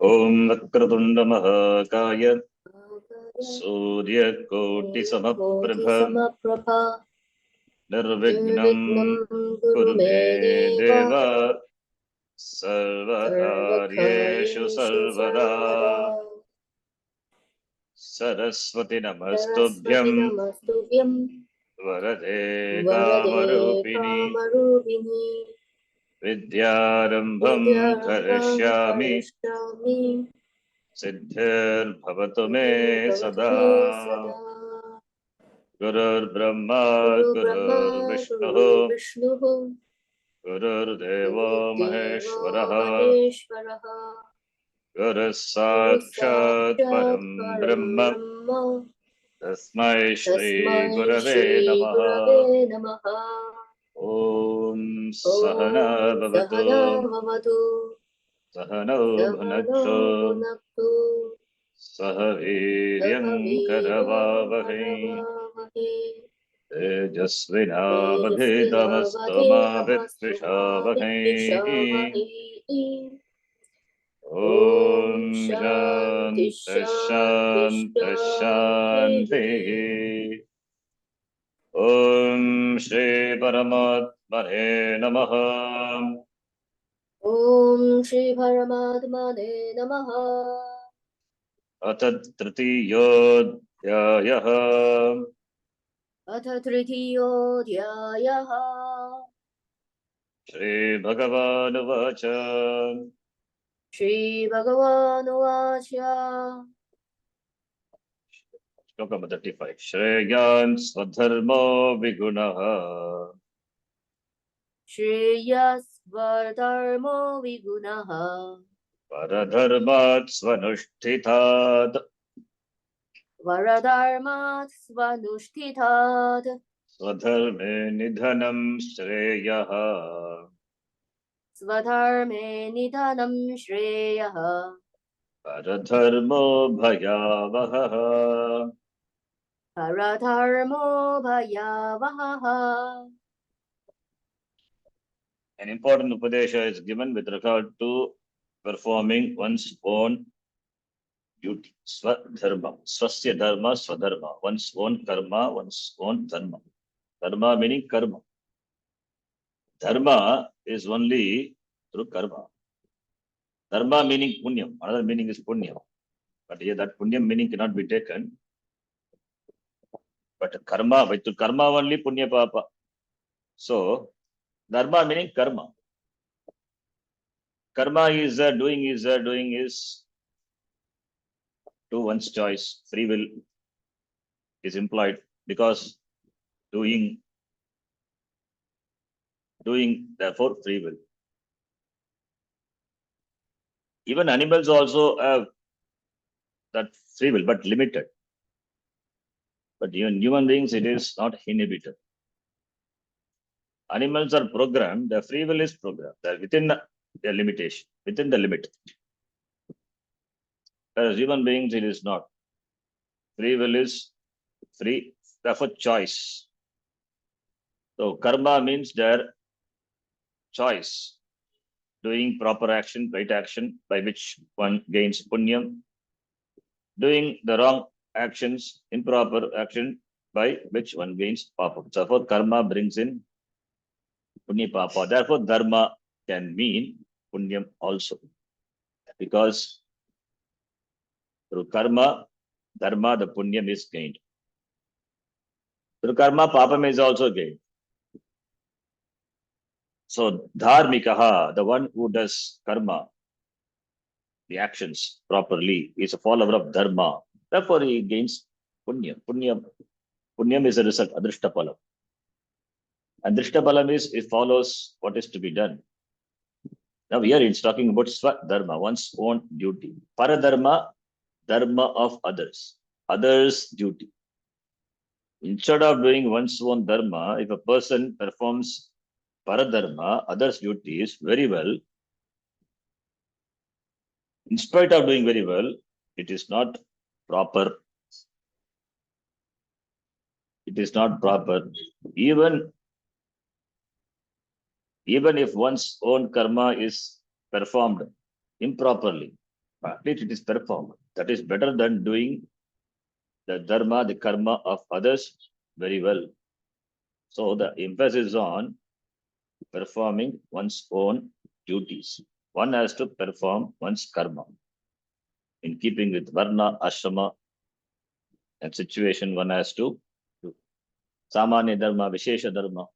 Om Vakratunda Mahakaya Surya Koti Nirvignam Kurume Deva Sarvakaryeshu Sarvada Saraswati Namastubhyam Varade Kamarupini Vidyarambham Karishyami Siddhir Bhavatu Me Sada Gurur Brahma Gurur Vishnu Gurur Deva Maheshwaraha Guru Sakshat Param Brahma Tasmai Shri Gurave Namaha Om Sahana Bhavatu Sahana Bhunaktu Sahaviryam Karavavahe Tejasvinavadhitamastu Vittrishavake Om Shanti Shanti Shanti Om Shri Paramatmane Namaha Om Shri Paramatmane Namaha. Atat Tritiyodhyayaha Atha Tritiyodhyayaha. Shri Bhagavan Vacha Shri Bhagavan Vacha. Shloka 35 Shreyan Swadharmo Vigunaha Shreyas Vardharmo Vigunaha. Paradharmat Svanushthitat Varadharmat Svanushthitat. Swadharme Nidhanam Shreyaha Swadharme Nidhanam Shreyaha. Paradharmo Bhayavaha Paradharmo Bhayavaha. An important Upadesha is given with regard to performing one's own duty. Swadharma. Swasya dharma, swadharma. One's own karma, one's own dharma. Dharma meaning karma. Dharma is only through karma. Dharma meaning punyam. Another meaning is punyam. But here that punyam meaning cannot be taken. But karma, with karma only punya papa. So, dharma meaning karma. Karma is doing is to one's choice. Free will is implied because doing, therefore free will. Even animals also have that free will, but limited. But even human beings, it is not inhibited. Animals are programmed, their free will is programmed. They're within their limitation, within the limit. Whereas human beings, it is not. Free will is free, therefore choice. So karma means their choice, doing proper action, right action, by which one gains punyam, doing the wrong actions, improper action, by which one gains papa. Therefore, karma brings in punya papa. Therefore, dharma can mean punyam also. Because through karma, dharma, the punyam is gained. Through karma, papam is also gained. So, dharmikaha, the one who does karma, the actions properly, is a follower of dharma. Therefore, he gains punyam. Punyam is a result, adrishtapalam. And drishtapalam is, it follows what is to be done. Now here it's talking about swadharma, one's own duty. Paradharma, dharma of others, others' duty. Instead of doing one's own dharma, if a person performs paradharma, others' duties very well, in spite of doing very well, it is not proper. It is not proper. Even if one's own karma is performed improperly, At least it is performed. That is better than doing the dharma, the karma of others very well. So the emphasis is on performing one's own duties. One has to perform one's karma in keeping with varna, ashrama, and situation. One has to do samanya dharma, vishesha dharma.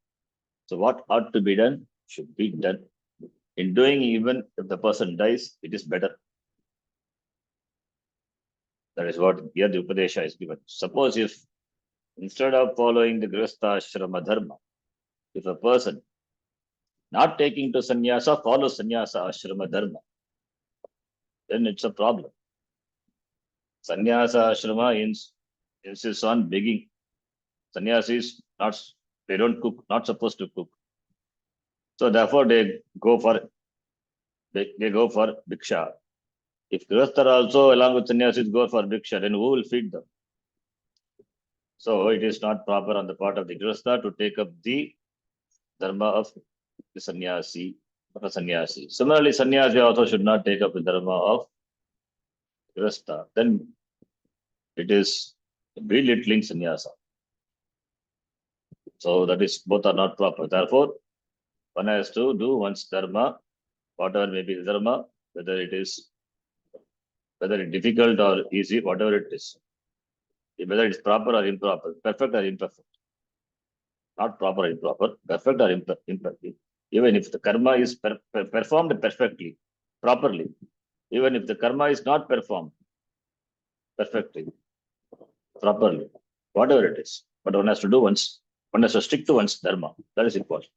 So what ought to be done should be done. In doing, even if the person dies, it is better. That is what here the Upadesha is given. Suppose if instead of following the Grihastha Ashrama Dharma, if a person not taking to sannyasa follows sannyasa ashrama dharma, then it's a problem. Sannyasa ashrama insists on begging. Sannyasis not they don't cook, not supposed to cook. So therefore they go for bhiksha. If Grihasthar also along with sannyasis go for bhiksha, then who will feed them? So it is not proper on the part of the Grihastha to take up the dharma of the sannyasi, of a sannyasi. Similarly, sannyasi also should not take up the dharma of Grihastha. Then it is belittling sannyasa. So that is both are not proper. Therefore, one has to do one's dharma, whatever may be the dharma, whether it's difficult or easy, whatever it is, whether it's proper or improper, perfect or imperfect, not proper or improper, perfect or imperfect. Even if the karma is performed perfectly, properly, even if the karma is not performed perfectly, properly, whatever it is, but one has to do one has to stick to one's dharma. That is important.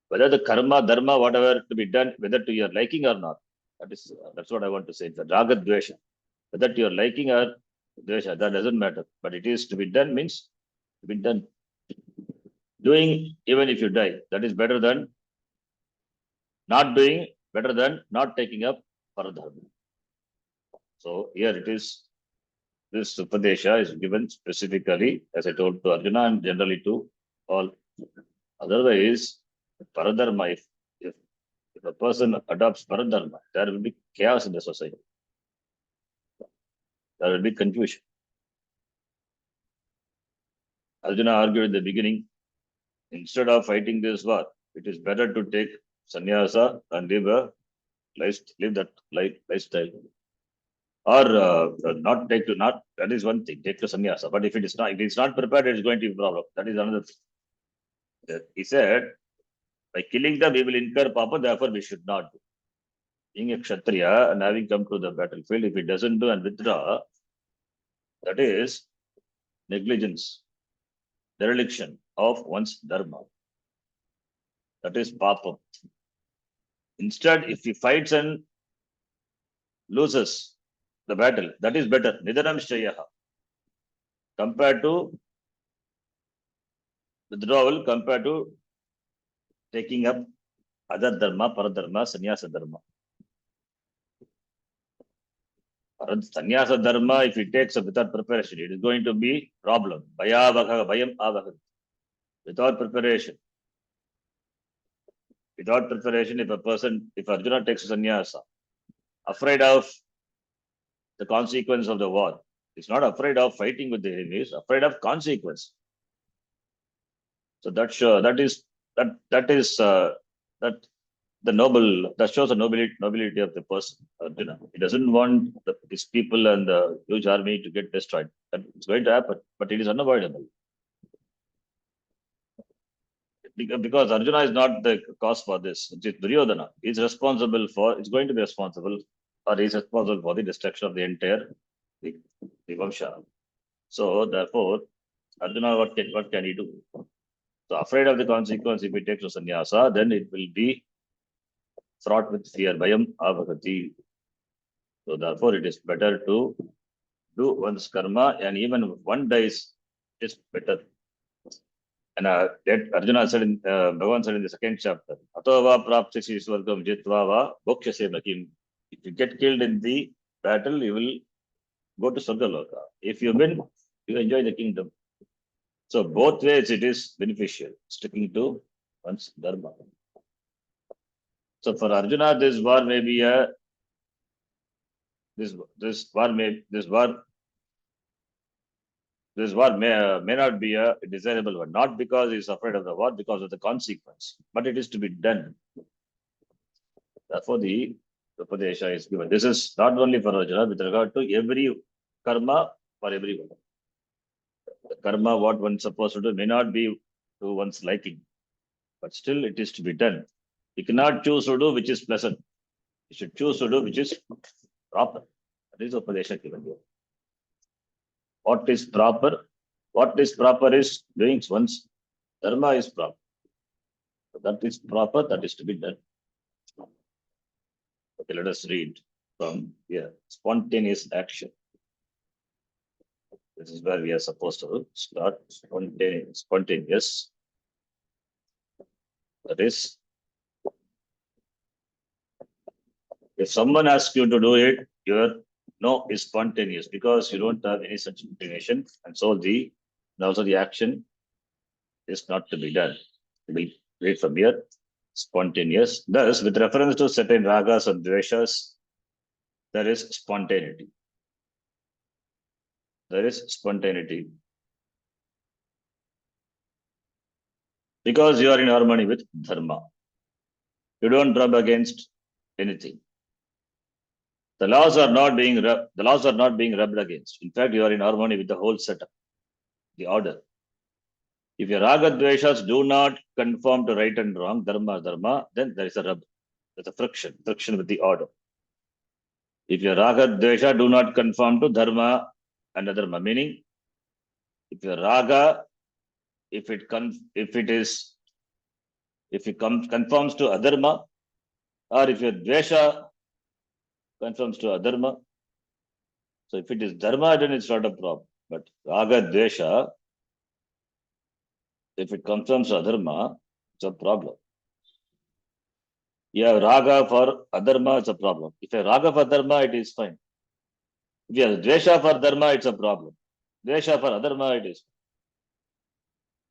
Whether the karma, dharma, whatever to be done, whether to your liking or not, that's what I want to say. The raga dvesha, whether to your liking or dvesha, that doesn't matter. But it is to be done means to be done. Doing even if you die, that is better than not doing, better than not taking up paradharma. So here it is. This Upadesha is given specifically, as I told to Arjuna and generally to all. Otherwise, paradharma, if a person adopts paradharma, there will be chaos in the society. There will be confusion. Arjuna argued in the beginning, instead of fighting this war, it is better to take sannyasa and live that lifestyle. Or not take to not that is one thing, take to sannyasa. But if it is not prepared, it is going to be a problem. That is another thing. He said, by killing them, we will incur papa, therefore we should not do. Being a kshatriya and having come to the battlefield, if he doesn't do and withdraw, that is negligence, dereliction of one's dharma. That is papa. Instead, if he fights and loses the battle, that is better. Nidanam shreyaha. Compared to withdrawal, compared to taking up other dharma, paradharma, sannyasa dharma. Sannyasa dharma, if he takes up without preparation, it is going to be problem. Bhayam avaha. Without preparation. Without preparation, if Arjuna takes sannyasa, afraid of the consequence of the war, he's not afraid of fighting with the enemies, afraid of consequence. So that shows the nobility of the person. He doesn't want his people and the huge army to get destroyed. It's going to happen, but it is unavoidable. Because Arjuna is not the cause for this. It's Duryodhana. It's going to be responsible, or he's responsible for the destruction of the entire Vamsha. So therefore, Arjuna, what can he do? So afraid of the consequence, if he takes to sannyasa, then it will be fraught with fear. Bhayam avagati. So therefore, it is better to do one's karma, and even if one dies, it's better. And that Arjuna said Bhagavan said in the second chapter, Atova prapsisi swargam jitva va bhokshase makim. If you get killed in the battle, you will go to Swargaloka. If you win, you enjoy the kingdom. So both ways it is beneficial, sticking to one's dharma. So for Arjuna, this war may be a this war may not be a desirable one, not because he's afraid of the war, because of the consequence, but it is to be done. Therefore, the Upadesha is given. This is not only for Arjuna, with regard to every karma for everyone. The karma, what one's supposed to do, may not be to one's liking, but still it is to be done. You cannot choose to do which is pleasant. You should choose to do which is proper. That is Upadesha given here. What is proper? What is proper is doing one's dharma is proper. So that is proper, that is to be done. Okay, let us read from here. Spontaneous action. This is where we are supposed to start. Spontaneous. That is, if someone asks you to do it, your no is spontaneous because you don't have any such inclination, and so the action is not to be done. We read from here. Spontaneous. Thus, with reference to certain ragas and dveshas, there is spontaneity. There is spontaneity. Because you are in harmony with dharma. You don't rub against anything. The laws are not being rubbed against. In fact, you are in harmony with the whole setup, the order. If your raga dveshas do not conform to right and wrong, dharma, then there is a rub. There's a friction with the order. If your raga dvesha do not conform to dharma and adharma, meaning if your raga, if it conforms to adharma, or if your dvesha conforms to adharma, so if it is dharma, then it's not a problem. But raga dvesha, if it conforms to adharma, it's a problem. You have raga for adharma, it's a problem. If you have raga for dharma, it is fine. If you have dvesha for dharma, it's a problem. Dvesha for adharma, it is.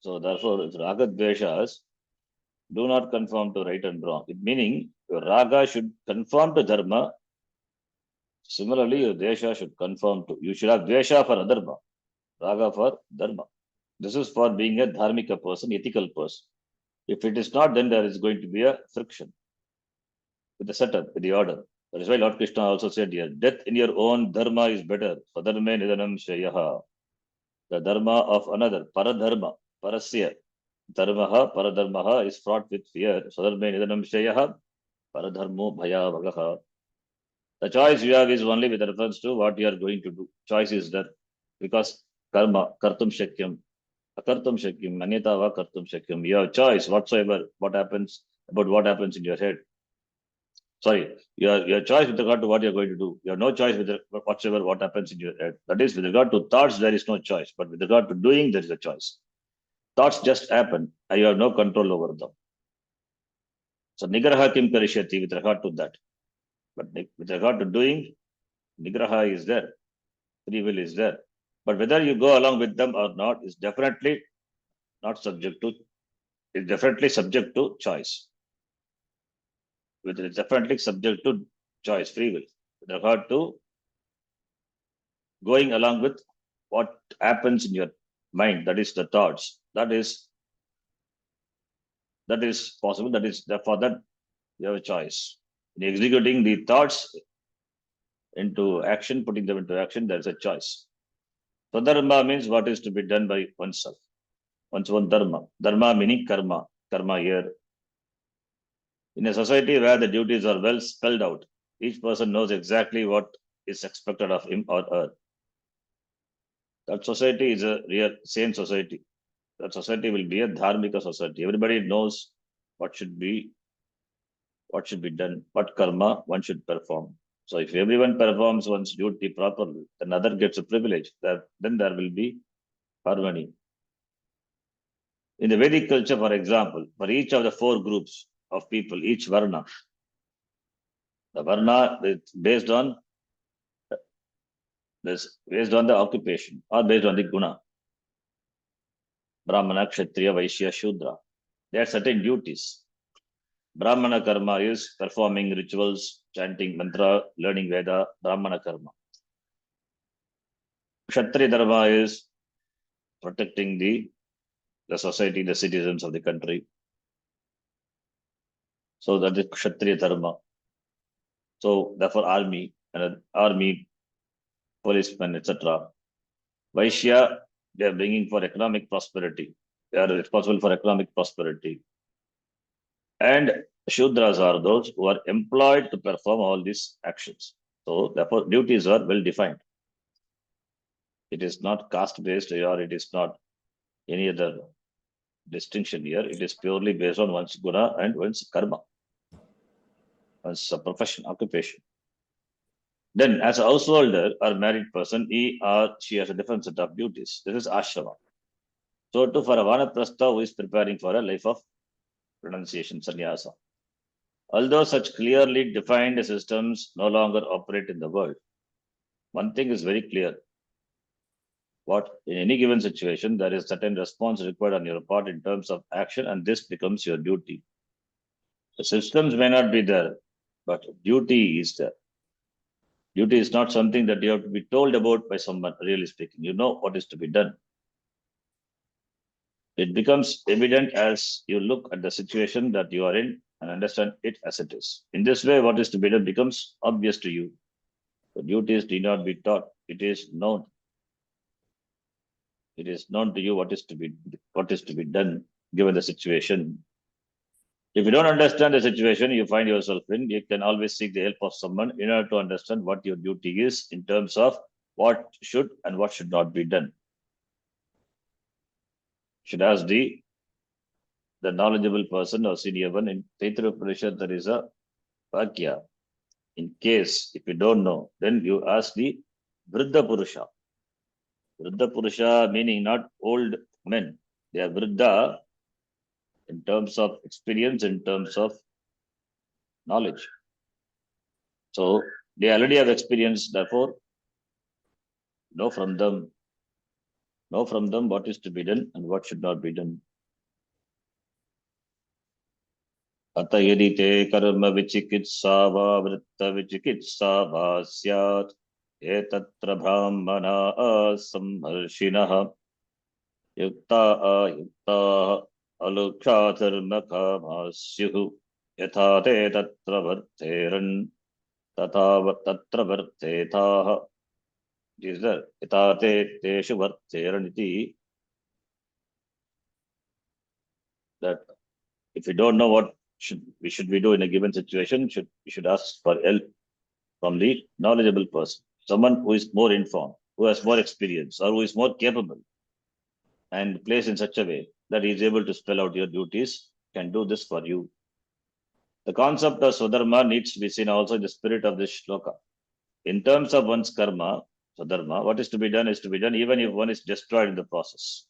So therefore, if raga dveshas do not conform to right and wrong, it meaning your raga should conform to dharma. Similarly, your dvesha should conform to. You should have dvesha for adharma, raga for dharma. This is for being a dharmika person, ethical person. If it is not, then there is going to be a friction with the setup, with the order. That is why Lord Krishna also said here, death in your own dharma is better. Swadharme nidanam shayaha. The dharma of another, paradharma, parasya. Dharmaha, paradharmaha is fraught with fear. Swadharme nidanam shayaha, paradharmo bhayavagaha. The choice you have is only with reference to what you are going to do. Choice is there. Because karma, kartum shakyam, akartum shakyam, manyatava kartum shakyam. You have choice whatsoever, what happens in your head. Sorry, your choice with regard to what you're going to do. You have no choice with whatsoever what happens in your head. That is, with regard to thoughts, there is no choice. But with regard to doing, there is a choice. Thoughts just happen, and you have no control over them. So nigraha kim karishyati with regard to that. But with regard to doing, nigraha is there. Free will is there. But whether you go along with them or not is definitely not subject to, is definitely subject to choice. It's definitely subject to choice, free will. With regard to going along with what happens in your mind, that is the thoughts, that is possible. That is for that you have a choice. In executing the thoughts into action, putting them into action, there is a choice. Swadharma means what is to be done by oneself, one's own dharma. Dharma meaning karma here. In a society where the duties are well spelled out, each person knows exactly what is expected of him or her. That society is a real sane society. That society will be a dharmika society. Everybody knows what should be done, what karma one should perform. So if everyone performs one's duty properly, then another gets a privilege. Then there will be harmony. In the Vedic culture, for example, for each of the 4 groups of people, each varna, the varna is based on the occupation or based on the guna. Brahmana, Kshatriya, Vaishya, Shudra. They have certain duties. Brahmana karma is performing rituals, chanting mantra, learning Veda, Brahmana karma. Kshatriya dharma is protecting the society, the citizens of the country. So that is Kshatriya dharma. So therefore army, policemen, etc. Vaishya, they are bringing for economic prosperity. They are responsible for economic prosperity. And Shudras are those who are employed to perform all these actions. So therefore duties are well defined. It is not caste based or it is not any other distinction here. It is purely based on one's guna and one's karma, one's profession, occupation. Then, as a householder or married person, he or she has a different set of duties. This is ashrama. So, too, for a vanaprastha who is preparing for a life of renunciation, sannyasa. Although such clearly defined systems no longer operate in the world, one thing is very clear. What in any given situation, there is certain response required on your part in terms of action, and this becomes your duty. The systems may not be there, but duty is there. Duty is not something that you have to be told about by someone, really speaking. You know what is to be done. It becomes evident as you look at the situation that you are in and understand it as it is. In this way, what is to be done becomes obvious to you. The duties need not be taught. It is known. It is known to you what is to be done given the situation. If you don't understand the situation you find yourself in, you can always seek the help of someone in order to understand what your duty is in terms of what should and what should not be done. Should ask the knowledgeable person or senior one. In Taittiriya Upanishad, there is a Vakya. In case, if you don't know, then you ask the Vriddha Purusha. Vriddha Purusha meaning not old men. They are Vriddha in terms of experience, in terms of knowledge. So they already have experience, therefore, know from them what is to be done and what should not be done. अत यदि ते कर्म विचिकित्सा वा वृत्त विचिकित्सा वा स्यात् एतत्र ब्राह्मणाः संहर्षिणः युक्ता अयुक्ताः अलुक्षाधर्मकामाः स्युः यथा ते तत्र वर्तेरन् तथा तत्र वर्तेताः यथा ते तेषु वर्तेरन् इति. That if you don't know what we should do in a given situation, we should ask for help from the knowledgeable person, someone who is more informed, who has more experience, or who is more capable, and placed in such a way that he is able to spell out your duties, can do this for you. The concept of Swadharma needs to be seen also in the spirit of this shloka. In terms of one's karma, Swadharma, what is to be done even if one is destroyed in the process.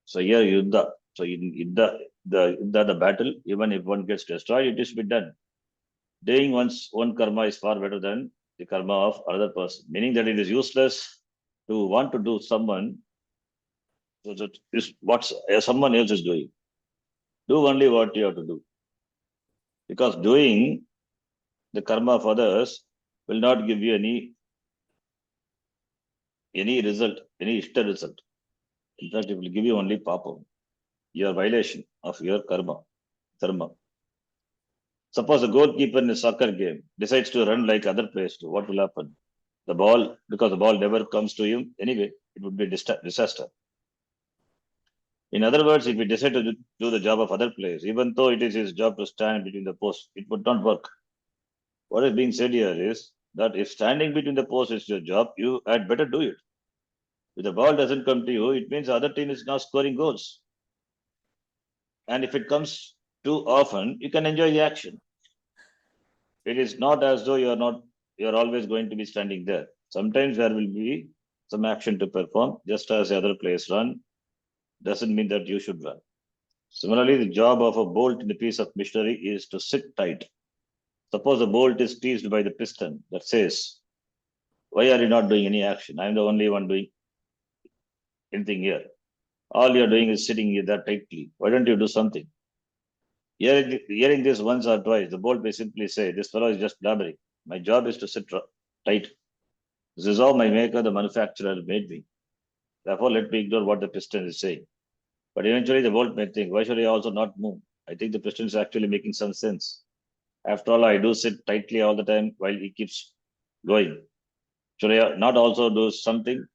So here Yuddha. So in the battle, even if one gets destroyed, it is to be done. Doing one's own karma is far better than the karma of another person. Meaning that it is useless to want to do someone what someone else is doing. Do only what you have to do. Because doing the karma of others will not give you any result, any ishta result. In fact, it will give you only papa, your violation of your karma, dharma. Suppose a goalkeeper in a soccer game decides to run like other players do, what will happen? Because the ball never comes to him anyway, it would be a disaster. In other words, if he decide to do the job of other players, even though it is his job to stand between the posts, it would not work. What is being said here is that if standing between the posts is your job, you had better do it. If the ball doesn't come to you, it means the other team is now scoring goals. And if it comes too often, you can enjoy the action. It is not as though you're always going to be standing there. Sometimes there will be some action to perform, just as the other players run. Doesn't mean that you should run. Similarly, the job of a bolt in a piece of machinery is to sit tight. Suppose the bolt is teased by the piston that says, "Why are you not doing any action? I'm the only one doing anything here. All you're doing is sitting here there tightly. Why don't you do something?" Hearing this once or twice, the bolt may simply say, "This fellow is just blabbering. My job is to sit tight. This is how my maker, the manufacturer, made me. Therefore, let me ignore what the piston is saying." But eventually, the bolt may think, "Why should I also not move? I think the piston is actually making some sense. After all, I do sit tightly all the time while he keeps going. Should I not also do something?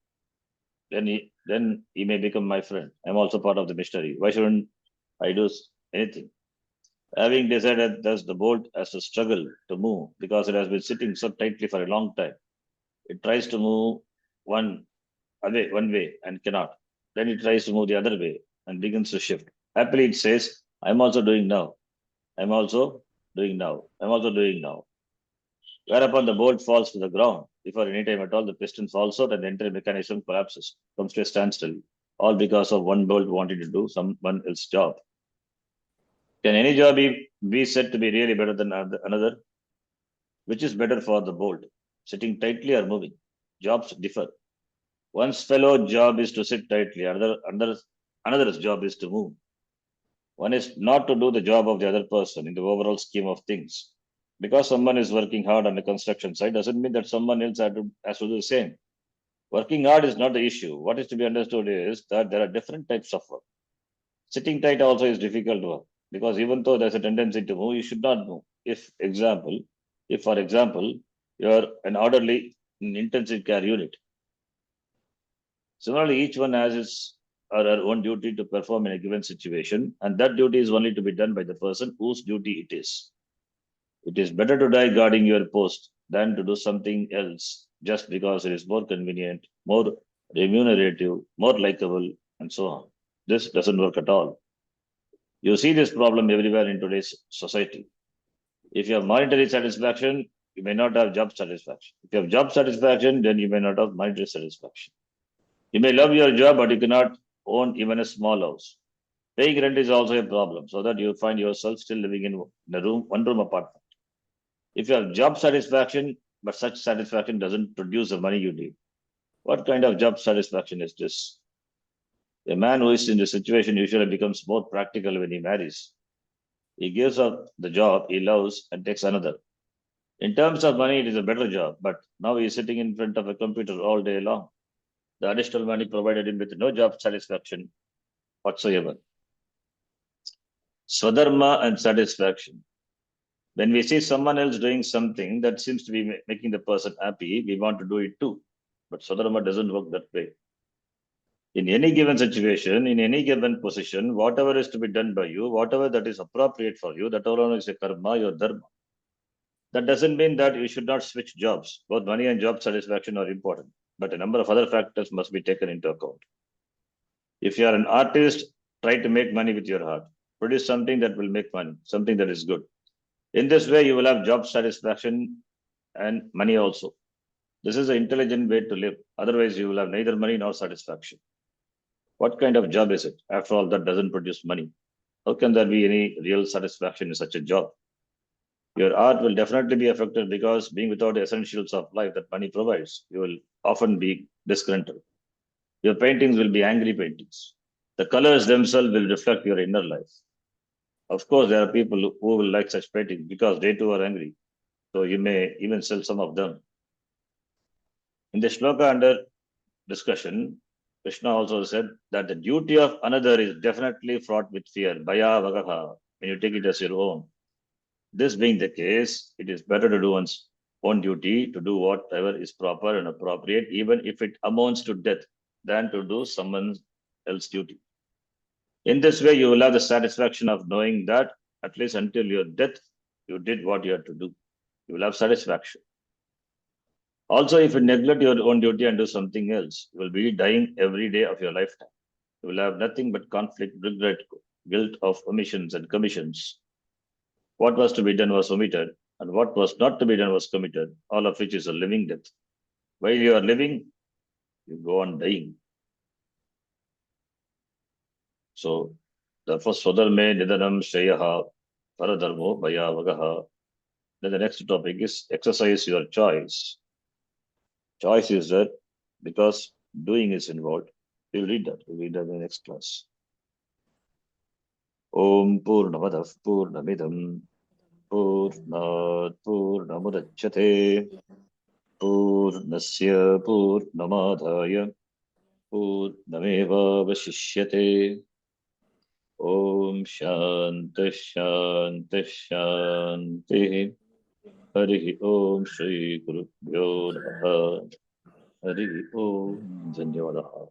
Then he may become my friend. I'm also part of the mystery. Why shouldn't I do anything?" Having decided thus, the bolt has to struggle to move because it has been sitting so tightly for a long time. It tries to move one one way and cannot. Then it tries to move the other way and begins to shift. Happily, it says, "I'm also doing now. I'm also doing now. I'm also doing now." Whereupon the bolt falls to the ground. Before any time at all, the piston falls out and the entire mechanism collapses, comes to a standstill, all because of one bolt wanting to do someone else's job. Can any job be said to be really better than another? Which is better for the bolt, sitting tightly or moving? Jobs differ. One's fellow job is to sit tightly, another's job is to move. One is not to do the job of the other person in the overall scheme of things. Because someone is working hard on the construction site doesn't mean that someone else has to do the same. Working hard is not the issue. What is to be understood is that there are different types of work. Sitting tight also is difficult work because even though there's a tendency to move, you should not move. If for example, you're an orderly in intensive care unit, similarly, each one has his or her own duty to perform in a given situation, and that duty is only to be done by the person whose duty it is. It is better to die guarding your post than to do something else just because it is more convenient, more remunerative, more likable, and so on. This doesn't work at all. You see this problem everywhere in today's society. If you have monetary satisfaction, you may not have job satisfaction. If you have job satisfaction, then you may not have monetary satisfaction. You may love your job, but you cannot own even a small house. Paying rent is also a problem, so that you find yourself still living in a one room apartment. If you have job satisfaction, but such satisfaction doesn't produce the money you need, what kind of job satisfaction is this? A man who is in this situation usually becomes more practical when he marries. He gives up the job he loves and takes another. In terms of money, it is a better job, but now he is sitting in front of a computer all day long. The additional money provided him with no job satisfaction whatsoever. Swadharma and satisfaction. When we see someone else doing something that seems to be making the person happy, we want to do it too. But Swadharma doesn't work that way. In any given situation, in any given position, whatever is to be done by you, whatever that is appropriate for you, that alone is a karma, your dharma. That doesn't mean that you should not switch jobs. Both money and job satisfaction are important, but a number of other factors must be taken into account. If you are an artist, try to make money with your heart. Produce something that will make money, something that is good. In this way, you will have job satisfaction and money also. This is an intelligent way to live. Otherwise, you will have neither money nor satisfaction. What kind of job is it? After all, that doesn't produce money. How can there be any real satisfaction in such a job? Your art will definitely be affected because being without the essentials of life that money provides, you will often be disgruntled. Your paintings will be angry paintings. The colors themselves will reflect your inner life. Of course, there are people who will like such paintings because they too are angry. So you may even sell some of them. In the shloka under discussion, Krishna also said that the duty of another is definitely fraught with fear, bhaya vagaha, when you take it as your own. This being the case, it is better to do one's own duty, to do whatever is proper and appropriate, even if it amounts to death, than to do someone else's duty. In this way, you will have the satisfaction of knowing that at least until your death, you did what you had to do. You will have satisfaction. Also, if you neglect your own duty and do something else, you will be dying every day of your lifetime. You will have nothing but conflict, regret, guilt of omissions and commissions. What was to be done was omitted, and what was not to be done was committed, all of which is a living death. While you are living, you go on dying. So, therefore, Swadarme Nidanam Shreyaha Paradharmo Bhayavagaha. Then the next topic is exercise your choice. Choice is that because doing is involved. We'll read that in the next class. Om Purnamadah Purnamidam Purnat Purnamudachyate Purnasya Purnamadaya Purnameva Vashishyate. Om Shanti Shanti Shanti. Hari Om Shri Guru Namaha. Hari Om. Dhanyavadaha.